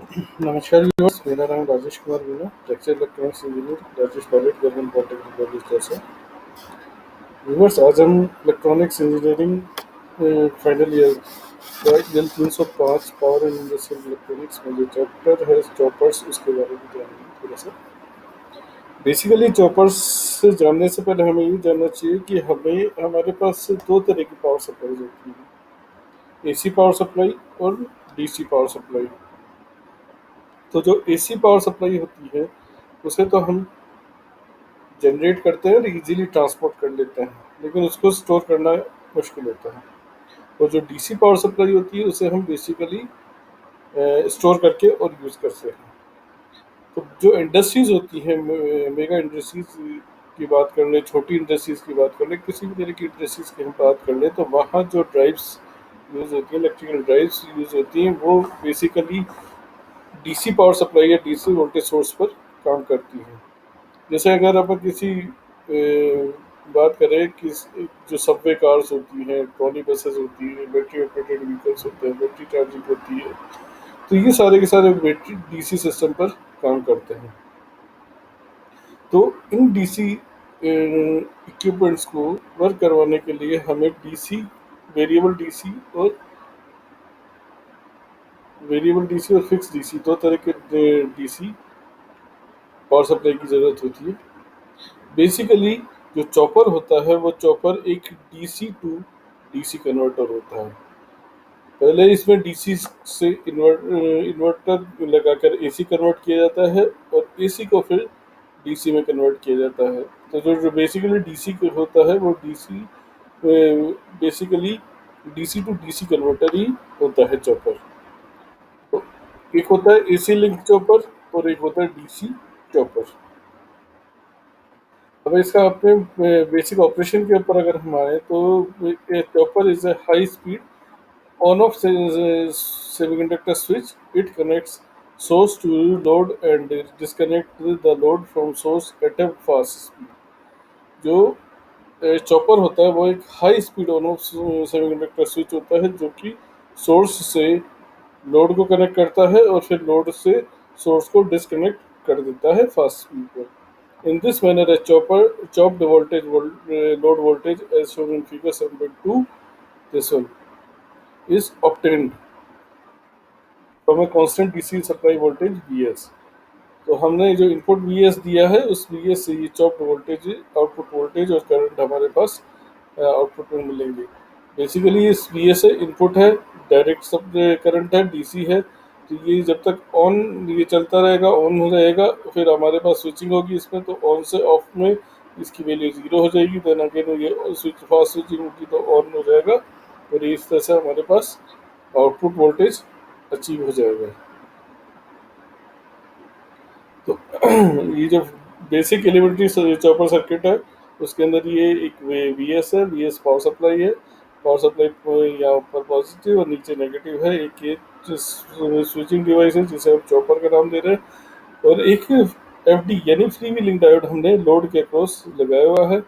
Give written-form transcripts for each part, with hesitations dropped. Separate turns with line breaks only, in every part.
नमस्कार व्यूअर्स, मेरा नाम Rajesh Kumar Meena, textile electronics engineer, Rajesh college, government polytechnic college Dausa. Viewers, आज हम इलेक्ट्रॉनिक्स इंजीनियरिंग फाइनल ईयर का यल 305 पावर एंड इंडस्ट्रियल इलेक्ट्रॉनिक्स में जो चैप्टर है चॉपर्स, उसके बारे में जानेंगे थोड़ा सा। बेसिकली चॉपर्स से जानने से पहले हमें ये जानना चाहिए कि हमें हमारे पास दो तरह की पावर सप्लाई होती है, एसी पावर सप्लाई और डीसी पावर सप्लाई। तो जो एसी पावर सप्लाई होती है उसे तो हम जनरेट करते हैं और इजीली ट्रांसपोर्ट कर लेते हैं, लेकिन उसको स्टोर करना मुश्किल होता है। और जो डीसी पावर सप्लाई होती है उसे हम बेसिकली स्टोर करके और यूज़ करते हैं। तो जो इंडस्ट्रीज होती है, मेगा इंडस्ट्रीज की बात कर लें, छोटी इंडस्ट्रीज की बात कर लें, किसी भी तरह की इंडस्ट्रीज की हम बात कर लें, तो वहाँ जो ड्राइव्स यूज़ होती हैं, इलेक्ट्रिकल ड्राइव्स यूज़ होती हैं, वो बेसिकली डीसी पावर सप्लाई या डीसी वोल्टेज सोर्स पर काम करती हैं। जैसे अगर अपन किसी बात करें कि जो सबवे कार्स होती हैं, ट्रॉली बसेस होती हैं, बैटरी ऑपरेटेड व्हीकल्स होते हैं, बैटरी चार्जिंग होती है, तो ये सारे के सारे बैटरी डीसी सिस्टम पर काम करते हैं। तो इन डीसी इक्विपमेंट्स को वर्क करवाने के लिए हमें डीसी, वेरिएबल डीसी और फिक्स डीसी, दो तरह के डीसी पावर सप्लाई की ज़रूरत होती है। बेसिकली जो चॉपर होता है वो चॉपर एक डीसी टू डीसी कन्वर्टर होता है। पहले इसमें डीसी से इन्वर्टर लगाकर एसी कन्वर्ट किया जाता है और एसी को फिर डीसी में कन्वर्ट किया जाता है। तो जो बेसिकली डीसी होता है वो DC basically DC to DC converter ही होता है चॉपर। तो एक होता है एसी लिंक चॉपर और एक होता है डीसी चॉपर। अब इसका अपने बेसिक ऑपरेशन के ऊपर अगर हम आए तो chopper is a high speed on-off semiconductor switch. It connects source to load and disconnect the load from source at a fast speed. जो चॉपर होता है वो एक high speed on off semiconductor switch होता है जो कि सोर्स से लोड को कनेक्ट करता है और फिर लोड से सोर्स को डिस्कनेक्ट कर देता है फास्ट स्पीड पर। In this manner, a chopped load voltage, as shown in figure 7.2, this one, is obtained from a constant DC supply voltage Vs. तो हमने जो इनपुट Vs दिया है उस Vs से ये चॉप्ड वोल्टेज, आउटपुट वोल्टेज और करंट हमारे पास आउटपुट में मिलेंगे। बेसिकली इस Vs से इनपुट है, डायरेक्ट सब करंट है, डीसी है। तो ये जब तक ऑन ये चलता रहेगा, ऑन हो जाएगा, फिर हमारे पास स्विचिंग होगी इसमें, तो ऑन से ऑफ में इसकी वैल्यू 0 हो जाएगी। देन अगेन ये स्विच फास्ट स्विचिंग होगी तो ऑन हो जाएगा और इस तरह से हमारे पास आउटपुट वोल्टेज अचीव हो जाएगा। तो ये जो बेसिक एलिमेंट्री चॉपर सर्किट है उसके अंदर ये एक वीएस है, वीएस पावर सप्लाई है। पावर सप्लाई यहाँ ऊपर पॉजिटिव और नीचे नेगेटिव है। एक ये स्विचिंग डिवाइस है जिसे हम चॉपर का नाम दे रहे हैं, और एक एफडी यानी फ्री व्हीलिंग डायोड हमने लोड के अक्रॉस लगाया हुआ है,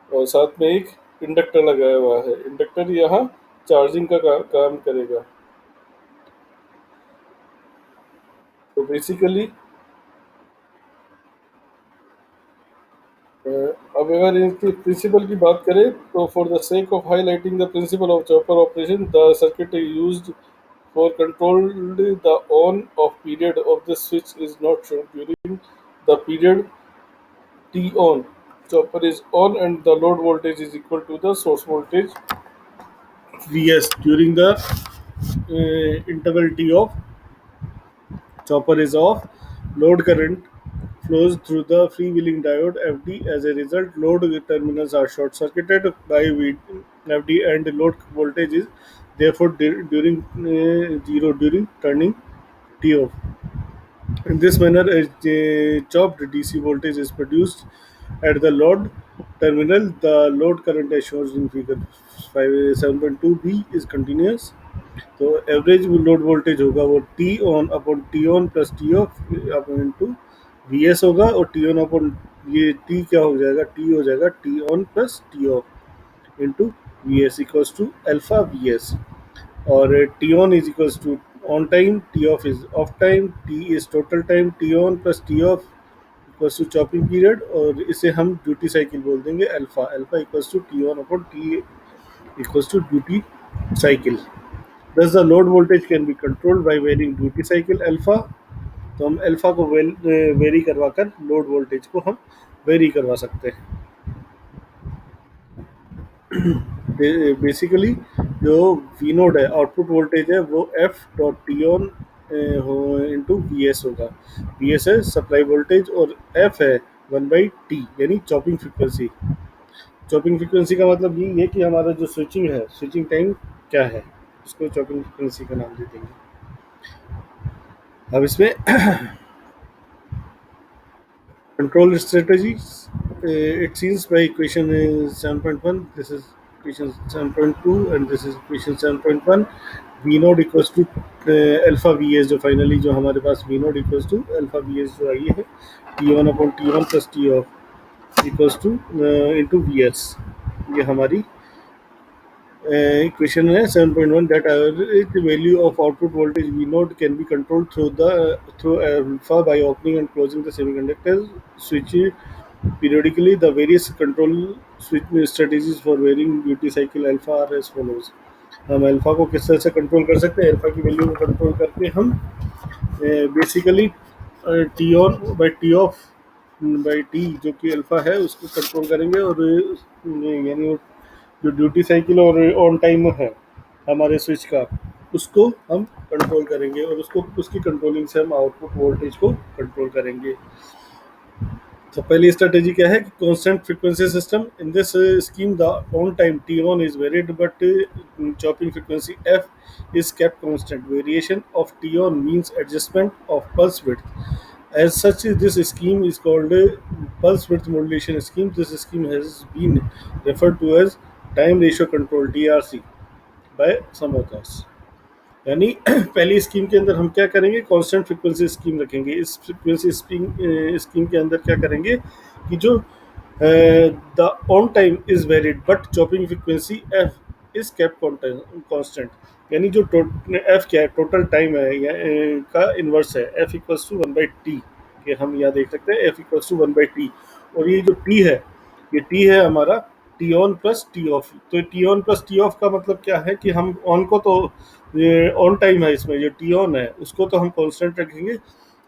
और साथ में एक इंडक्टर लगाया हुआ है। इंडक्टर यहाँ चार्जिंग का काम करेगा। तो बेसिकली अब अगर इसकी प्रिंसिपल की बात करें तो for the sake of highlighting the principle of chopper operation, the circuit used for controlled the on off period of the switch is not shown. During the period T on, chopper is on and the load voltage is equal to the source voltage Vs. During the interval T off, chopper is off, load current flows through the freewheeling diode FD. As a result, load terminals are short circuited by FD and load voltage is therefore during zero during turning T off. In this manner, a chopped DC voltage is produced at the load terminal. The load current as shown in figure 7.2b is continuous. तो average load voltage होगा वो T on upon T on plus T off upon into V S होगा, और T on upon ये T क्या हो जाएगा, T हो जाएगा T on plus T off into V S equals to alpha V S, और T on is equals to on time T off is off time, T is total time, T on plus T off equals to chopping period, और इसे हम duty cycle बोल देंगे alpha. Alpha equals to T on upon T equals to duty cycle. Thus the load voltage can be controlled by varying duty cycle alpha. तो हम alpha को very करवा कर लोड वोल्टेज को हम वेरी करवा सकते हैं। बेसिकली जो वी नोड है, आउटपुट वोल्टेज है, वो F dot T on into V S होगा। वी एस है सप्लाई वोल्टेज और एफ है वन बाई टी यानी चॉपिंग फ्रिक्वेंसी। चॉपिंग फ्रिक्वेंसी का मतलब ये है कि हमारा जो स्विचिंग है, स्विचिंग टाइम क्या है, उसको चॉपिंग फ्रिक्वेंसी का नाम दे देंगे। अब इसमें control strategies. It seems by equation 7.1. This is equation 7.2 and this is equation 7.1. V node equals to alpha V S, जो फाइनली जो हमारे पास V node equals to alpha V S जो आई है, T one upon T one plus T off equals to into V S. ये हमारी equation है 7.1, that average value of output voltage V naught can be controlled through alpha by opening and closing the semiconductor switch periodically. The various control switch strategies for varying duty cycle alpha are as follows. हम alpha को किस तरह से control कर सकते हैं? Alpha की value को कंट्रोल करके हम basically T on by T of by T जो कि अल्फा है उसको कंट्रोल करेंगे, और यानी जो ड्यूटी साइकिल और ऑन टाइम है हमारे स्विच का, उसको हम कंट्रोल करेंगे, और उसको उसकी कंट्रोलिंग से हम आउटपुट वोल्टेज को कंट्रोल करेंगे। तो पहली स्ट्रेटेजी क्या है कि constant frequency system. In this scheme the on time T on is varied but chopping frequency F is kept constant. Variation of t on means adjustment of pulse width. As such, this scheme is called a pulse width modulation scheme. This scheme has been referred to as time ratio control (TRC) by some authors. यानी पहली scheme के अंदर हम क्या करेंगे? Constant frequency scheme रखेंगे। इस frequency scheme के अंदर क्या करेंगे कि जो the on time is varied but chopping frequency F is kept constant. यानी जो एफ क्या है, टोटल टाइम है या का इन्वर्स है, F equals to one by T, कि हम यहाँ देख सकते हैं F equals to one by T. और ये जो टी है, ये टी है हमारा T on plus T off. तो T on plus T off का मतलब क्या है कि हम ऑन को तो ये ऑन टाइम है, इसमें जो टी ऑन है उसको तो हम कांस्टेंट रखेंगे,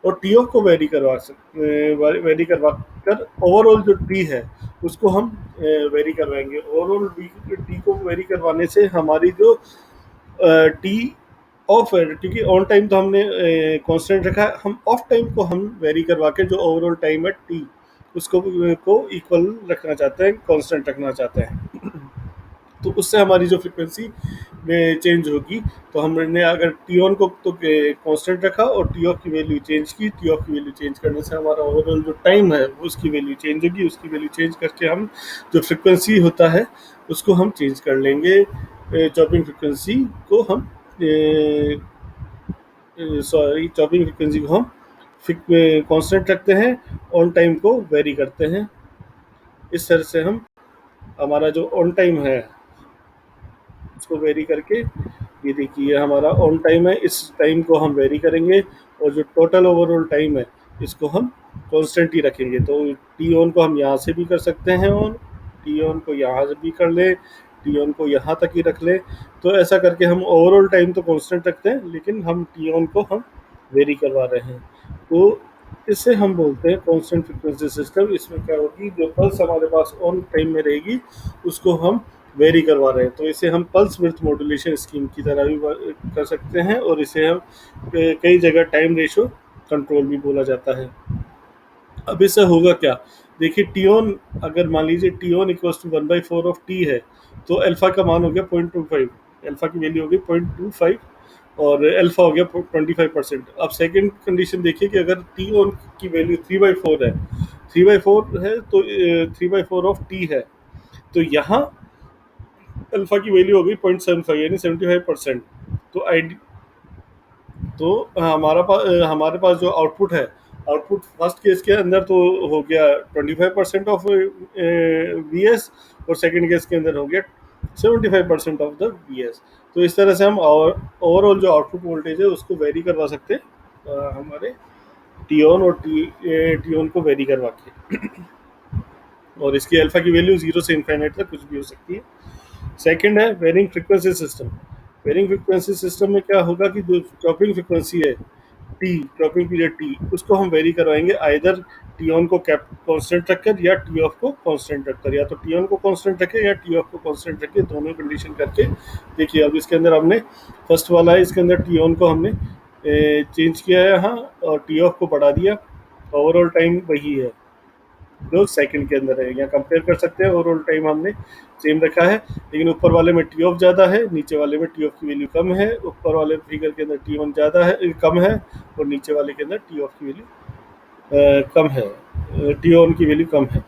और टी ऑफ को वेरी करवा कर ओवरऑल जो टी है उसको हम वेरी करवाएंगे। ओवरऑल टी को वेरी करवाने से हमारी जो टी ऑफ है, क्योंकि ऑन टाइम तो हमने कांस्टेंट रखा है, हम ऑफ टाइम को हम वेरी करवा के जो ओवरऑल टाइम है टी उसको को इक्वल रखना चाहते हैं, कांस्टेंट रखना चाहते हैं। तो उससे हमारी जो फ्रीक्वेंसी में चेंज होगी, तो हमने अगर टी ऑन को तो कांस्टेंट रखा और टी ऑफ की वैल्यू चेंज की, टी ऑफ की वैल्यू चेंज करने से हमारा ओवरऑल जो टाइम है उसकी वैल्यू चेंज होगी। उसकी वैल्यू चेंज करके हम जो फ्रीक्वेंसी होता है उसको हम चेंज कर लेंगे। चॉपिंग फ्रीक्वेंसी को हम चॉपिंग फ्रीक्वेंसी को हम कांस्टेंट रखते हैं, ऑन टाइम को वेरी करते हैं। इस तरह से हम हमारा जो ऑन टाइम है उसको वेरी करके, ये देखिए हमारा ऑन टाइम है, इस टाइम को हम वेरी करेंगे, और जो टोटल ओवरऑल टाइम है इसको हम कांस्टेंट ही रखेंगे। तो टी ऑन को हम यहाँ से भी कर सकते हैं ऑन, टी ऑन को यहाँ से भी कर लें, टी ऑन को यहाँ तक ही रख लें। तो ऐसा करके हम ओवरऑल टाइम तो कांस्टेंट रखते हैं, लेकिन हम टी ऑन को हम वेरी करवा रहे हैं। तो इसे हम बोलते हैं कांस्टेंट फ्रीक्वेंसी सिस्टम। इसमें क्या होगी, जो पल्स हमारे पास ऑन टाइम में रहेगी उसको हम वेरी करवा रहे हैं। तो इसे हम पल्स विड्थ मॉड्यूलेशन स्कीम की तरह भी कर सकते हैं, और इसे हम कई जगह टाइम रेशो कंट्रोल भी बोला जाता है। अब इससे होगा क्या, देखिए टी ऑन, अगर मान लीजिए T on equals to one by four of T है, तो अल्फा का मान हो गया 0.25, अल्फा की वैल्यू हो गई 0.25, और अल्फा हो गया 25%। अब सेकंड कंडीशन देखिए कि अगर टी ऑन की वैल्यू 3/4 है, 3/4 है तो 3/4 ऑफ टी है, तो यहाँ अल्फा की वैल्यू हो गई 0.75 यानी 75%। तो आई तो हमारे पास जो आउटपुट है, आउटपुट फर्स्ट केस के अंदर तो हो गया 25% ऑफ वी एस, और सेकंड केस के अंदर हो गया 75% ऑफ द वीएस। तो इस तरह से हम ओवरऑल जो आउटपुट वोल्टेज है उसको वेरी करवा सकते हैं हमारे टी ऑन और टी ऑन को वेरी करवा के। और इसकी अल्फा की वैल्यू जीरो से इन्फाइनाइट तक कुछ भी हो सकती है। सेकंड है varying frequency system. Varying frequency system में क्या होगा कि जो चॉपिंग फ्रीक्वेंसी है टी, चॉपिंग पीरियड टी, उसको हम वेरी करवाएंगे आइदर टी ऑन को कैप कांस्टेंट रखकर या टी ऑफ को कांस्टेंट रखकर, या तो टी ऑन को कांस्टेंट रखे या टी ऑफ को कांस्टेंट रखे, दोनों कंडीशन करके देखिए। अब इसके अंदर हमने फर्स्ट वाला है, इसके अंदर टी ऑन को हमने चेंज किया है यहाँ और टी ऑफ को बढ़ा दिया। ओवरऑल टाइम वही है जो सेकंड के अंदर है, यहाँ कंपेयर कर सकते हैं। ओवरऑल टाइम हमने सेम रखा है, लेकिन ऊपर वाले में टी ऑफ ज़्यादा है, नीचे वाले में टी ऑफ की वैल्यू कम है। ऊपर वाले फिगर के अंदर टी वन ज़्यादा है, कम है, और नीचे वाले के अंदर टी ऑफ की वैल्यू कम है, टी ऑन की वैल्यू कम है।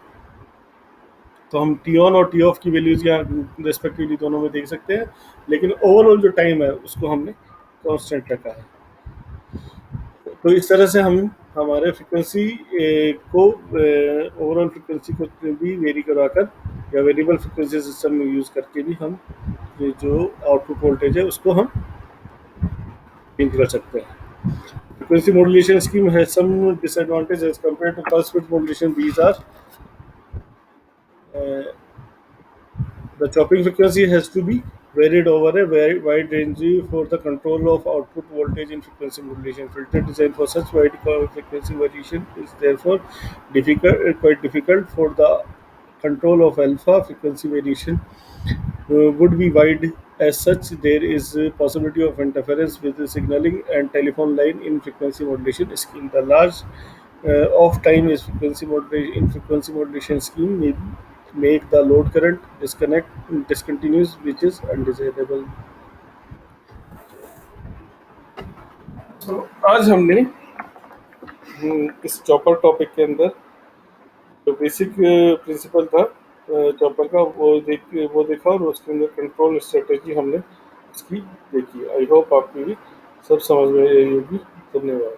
तो हम टी ऑन और टी ऑफ की वैल्यूज यहाँ रेस्पेक्टिवली दोनों में देख सकते हैं, लेकिन ओवरऑल जो टाइम है उसको हमने कांस्टेंट रखा है। तो इस तरह से हम हमारे फ्रिक्वेंसी को ओवरऑल फ्रिक्वेंसी को भी वेरी करवाकर या वेरिएबल फ्रिक्वेंसी सिस्टम में यूज़ करके भी हम ये जो आउटपुट वोल्टेज है उसको हम चेंज कर सकते हैं। Frequency modulation scheme has some disadvantages as compared to pulse width modulation. These are uh, the chopping frequency has to be varied over a very wide range for the control of output voltage in frequency modulation. Filter design for such wide frequency variation is therefore quite difficult for the control of alpha frequency variation would be wide. As such, there is a possibility of interference with the signaling and telephone line in frequency modulation scheme. The large off time is frequency modulation scheme may make the load current discontinuous, which is undesirable. तो आज हमने इस chopper topic के अंदर जो basic principle था chopper का वो देखा, और उसके अंदर कंट्रोल स्ट्रेटेजी हमने इसकी देखी। आई होप आपकी भी सब समझ में आई होगी। धन्यवाद।